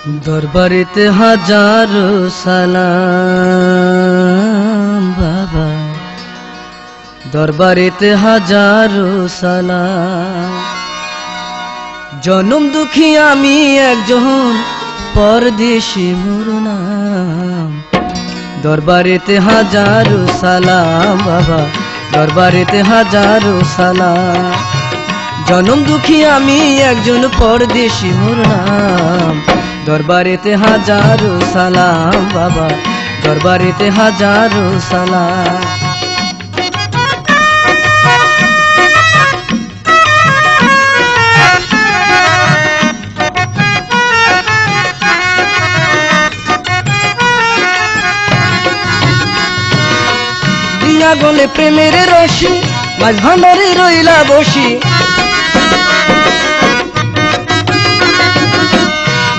দরবারেতে হাজারো সালাম বাবা, দরবারেতে হাজারো সালাম। জনম দুঃখী আমি একজন পরদেশি মোর নাম। দরবারেতে হাজারো সালাম বাবা, দরবারেতে হাজারো সালাম। জনম দুঃখী আমি একজন পরদেশি মোর নাম। দরবারেতে হাজারো সালাম বাবা, দরবারেতে হাজারো সালাম। দিয়া গলে প্রেমের রশি, মাঝ ভান্ডারে রইলা বসি।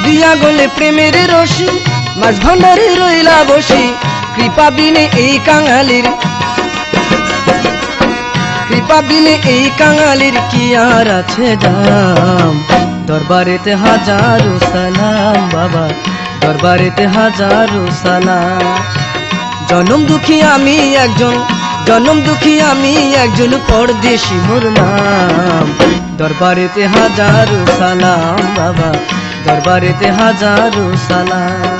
দিয়া গলে প্রেমের রশি, মাঝ ভান্ডারে রইলা বসি। কৃপা বিনে এই কাঙালির, কৃপা বিনে এই কাঙালির কি আর আছে দাম। দরবারেতে হাজারো সালাম বাবা, দরবারেতে হাজারো সালাম। জনম দুঃখী আমি একজন, জনম দুঃখী আমি একজন পরদেশি মোর নাম। দরবারেতে হাজারো সালাম বাবা, দরবারেতে হাজারো সালাম।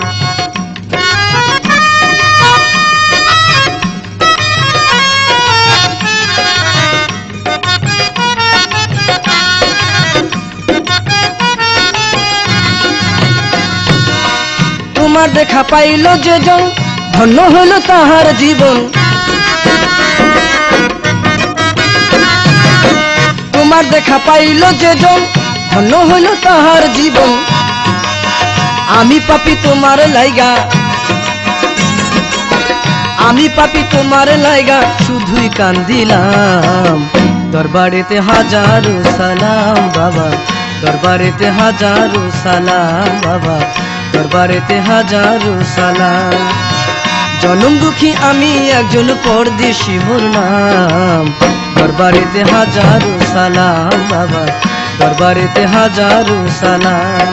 তোমার দেখা পাইল যে জন, ধন্য হইল তাহার জীবন। তোমার দেখা পাইল যে জন, ধন্য হইল তাহার জীবন। আমি পাপী তোমার লাইগা, আমি পাপী তোমার লাইগা শুধুই কান্দিলাম। দরবারেতে হাজারো সালাম বাবা, দরবারেতে হাজারো সালাম বাবা, দরবারেতে হাজারো সালাম। জনম দুঃখী আমি একজন পরদেশি মোর নাম। দরবারেতে হাজারো সালাম বাবা, দরবারেতে হাজারো সালাম।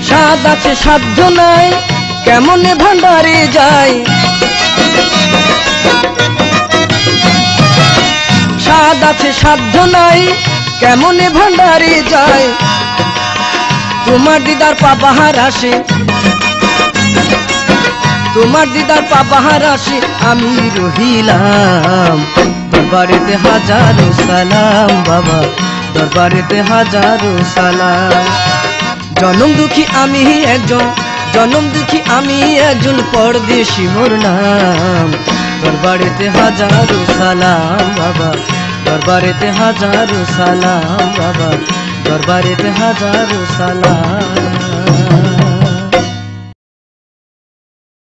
সাদ আছে সাধ্য নাই, কেমনে ভান্ডারে যায়। সাদ আছে সাধ্য নাই, কেমনে ভান্ডারে যায়। তোমার দিদার পাপাহার আসে, তোমার দিদার পাপাহার আসে, আমি রহিলাম। দরবারেতে হাজারো সালাম বাবা, দরবারেতে হাজারো সালাম। জনম দুঃখী আমি একজন, জনম দুঃখী আমি একজন পরদেশি মোর নাম। দরবারেতে হাজারো সালাম বাবা, দরবারেতে হাজারো সালাম বাবা, দরবারেতে হাজারো সালাম।